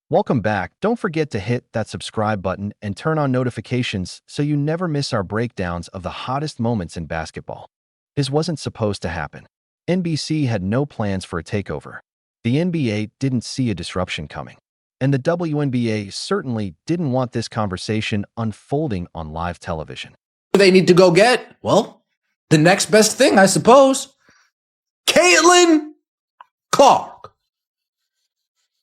Welcome back. Don't forget to hit that subscribe button and turn on notifications so you never miss our breakdowns of the hottest moments in basketball. This wasn't supposed to happen. NBC had no plans for a takeover. The NBA didn't see a disruption coming. And the WNBA certainly didn't want this conversation unfolding on live television. They need to go get, well, the next best thing, I suppose. Caitlin Clark.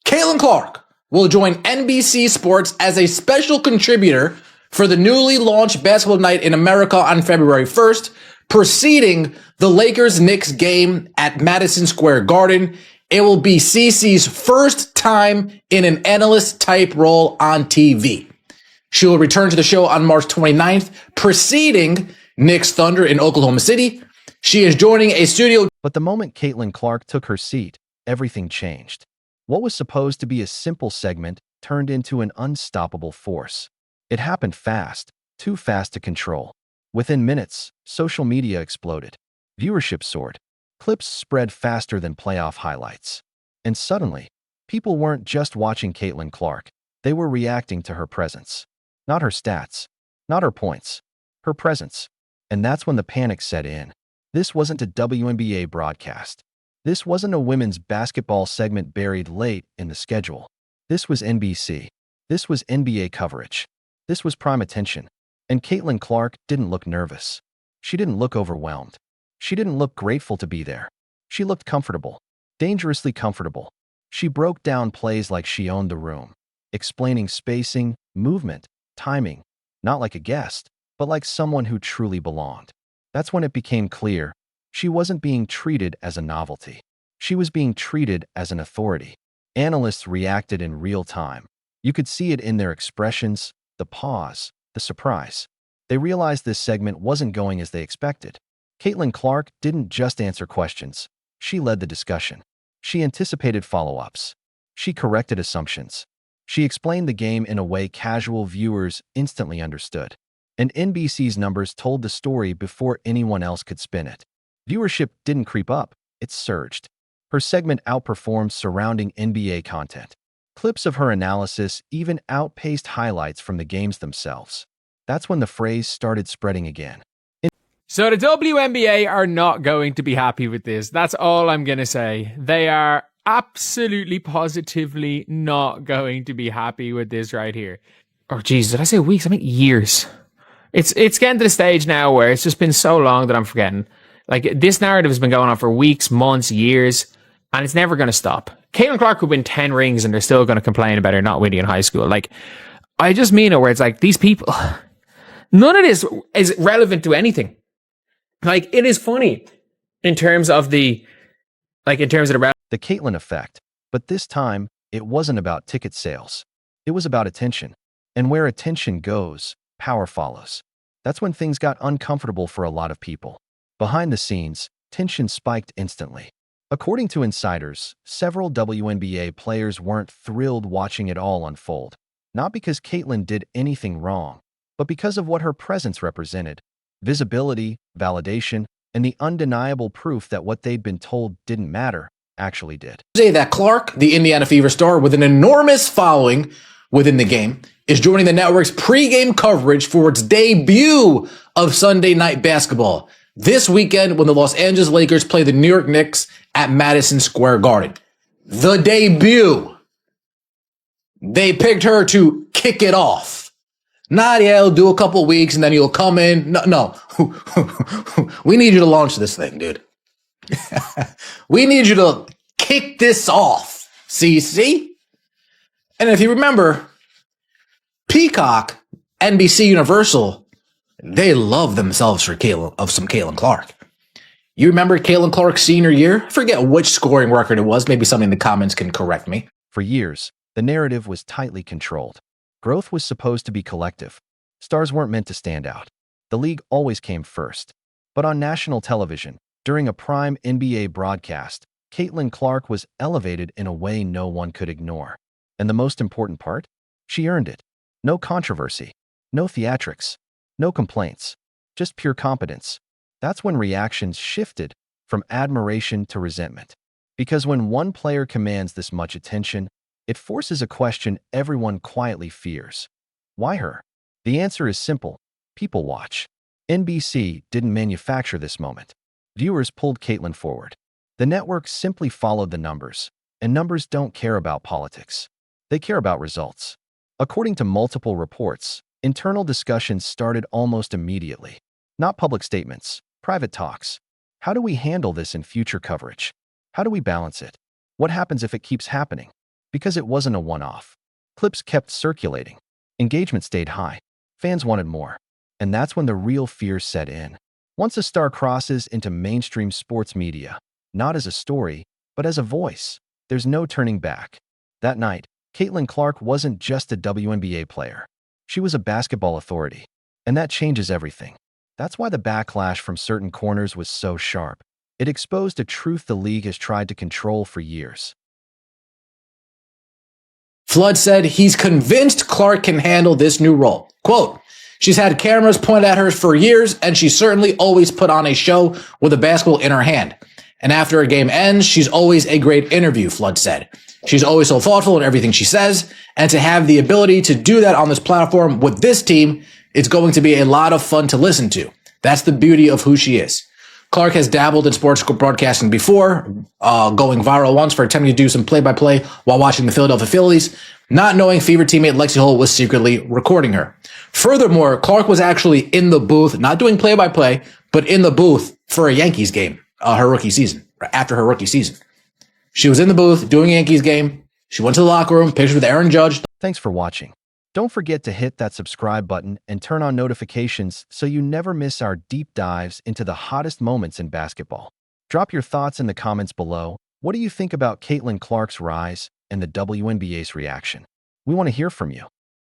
Caitlin Clark will join NBC Sports as a special contributor for the newly launched Basketball Night in America on February 1st, preceding the Lakers-Knicks game at Madison Square Garden. It will be CC's first time in an analyst-type role on TV. She will return to the show on March 29th, preceding Knicks Thunder in Oklahoma City. She is joining a studio. But the moment Caitlin Clark took her seat, everything changed. What was supposed to be a simple segment turned into an unstoppable force. It happened fast, too fast to control. Within minutes, social media exploded. Viewership soared. Clips spread faster than playoff highlights. And suddenly, people weren't just watching Caitlin Clark. They were reacting to her presence. Not her stats, not her points, her presence. And that's when the panic set in. This wasn't a WNBA broadcast. This wasn't a women's basketball segment buried late in the schedule. This was NBC. This was NBA coverage. This was prime attention. And Caitlin Clark didn't look nervous. She didn't look overwhelmed. She didn't look grateful to be there. She looked comfortable, dangerously comfortable. She broke down plays like she owned the room, explaining spacing, movement, timing, not like a guest, but like someone who truly belonged. That's when it became clear. She wasn't being treated as a novelty. She was being treated as an authority. Analysts reacted in real time. You could see it in their expressions, the pause, the surprise. They realized this segment wasn't going as they expected. Caitlin Clark didn't just answer questions. She led the discussion. She anticipated follow-ups. She corrected assumptions. She explained the game in a way casual viewers instantly understood. And NBC's numbers told the story before anyone else could spin it. Viewership didn't creep up, it surged. Her segment outperformed surrounding NBA content. Clips of her analysis even outpaced highlights from the games themselves. That's when the phrase started spreading again. So the WNBA are not going to be happy with this. That's all I'm going to say. They are absolutely positively not going to be happy with this right here. Oh, geez, did I say weeks? I mean years. It's getting to the stage now where it's just been so long that I'm forgetting. Like, this narrative has been going on for weeks, months, years, and it's never going to stop. Caitlin Clark could win 10 rings and they're still going to complain about her not winning in high school. Like, I just mean it where it's like, these people, none of this is relevant to anything. Like, it is funny in terms of the Caitlin effect. But this time, it wasn't about ticket sales. It was about attention. And where attention goes, power follows. That's when things got uncomfortable for a lot of people. Behind the scenes, tension spiked instantly. According to insiders, several WNBA players weren't thrilled watching it all unfold. Not because Caitlin did anything wrong, but because of what her presence represented. Visibility, validation, and the undeniable proof that what they'd been told didn't matter actually did. Say that Clark, the Indiana Fever star with an enormous following within the game, is joining the network's pregame coverage for its debut of Sunday Night Basketball this weekend when the Los Angeles Lakers play the New York Knicks at Madison Square Garden. The debut. They picked her to kick it off. Not, yeah, it'll do a couple weeks and then you'll come in. No. We need you to launch this thing, dude. We need you to kick this off, CC. And if you remember, Peacock, NBC Universal, they love themselves for some Caitlin Clark. You remember Caitlin Clark's senior year? I forget which scoring record it was. Maybe somebody in the comments can correct me. For years, the narrative was tightly controlled. Growth was supposed to be collective. Stars weren't meant to stand out. The league always came first. But on national television, during a prime NBA broadcast, Caitlin Clark was elevated in a way no one could ignore. And the most important part? She earned it. No controversy, no theatrics, no complaints, just pure competence. That's when reactions shifted from admiration to resentment. Because when one player commands this much attention, It forces a question everyone quietly fears. Why her? The answer is simple. People watch. NBC didn't manufacture this moment. Viewers pulled Caitlyn forward. The network simply followed the numbers, and numbers don't care about politics. They care about results. According to multiple reports, internal discussions started almost immediately. Not public statements, private talks. How do we handle this in future coverage? How do we balance it? What happens if it keeps happening? Because it wasn't a one-off. Clips kept circulating. Engagement stayed high. Fans wanted more. And that's when the real fear set in. Once a star crosses into mainstream sports media, not as a story, but as a voice, there's no turning back. That night, Caitlin Clark wasn't just a WNBA player. She was a basketball authority. And that changes everything. That's why the backlash from certain corners was so sharp. It exposed a truth the league has tried to control for years. Flood said he's convinced Clark can handle this new role. Quote, she's had cameras pointed at her for years, and she certainly always put on a show with a basketball in her hand. And after a game ends, she's always a great interview, Flood said. She's always so thoughtful in everything she says, and to have the ability to do that on this platform with this team, it's going to be a lot of fun to listen to. That's the beauty of who she is. Clark has dabbled in sports broadcasting before, going viral once for attempting to do some play-by-play while watching the Philadelphia Phillies, not knowing Fever teammate Lexi Hull was secretly recording her. Furthermore, Clark was actually in the booth, not doing play-by-play, but in the booth for a Yankees game, her rookie season, or after her rookie season. She was in the booth doing a Yankees game. She went to the locker room, pictured with Aaron Judge. Thanks for watching. Don't forget to hit that subscribe button and turn on notifications so you never miss our deep dives into the hottest moments in basketball. Drop your thoughts in the comments below. What do you think about Caitlin Clark's rise and the WNBA's reaction? We want to hear from you.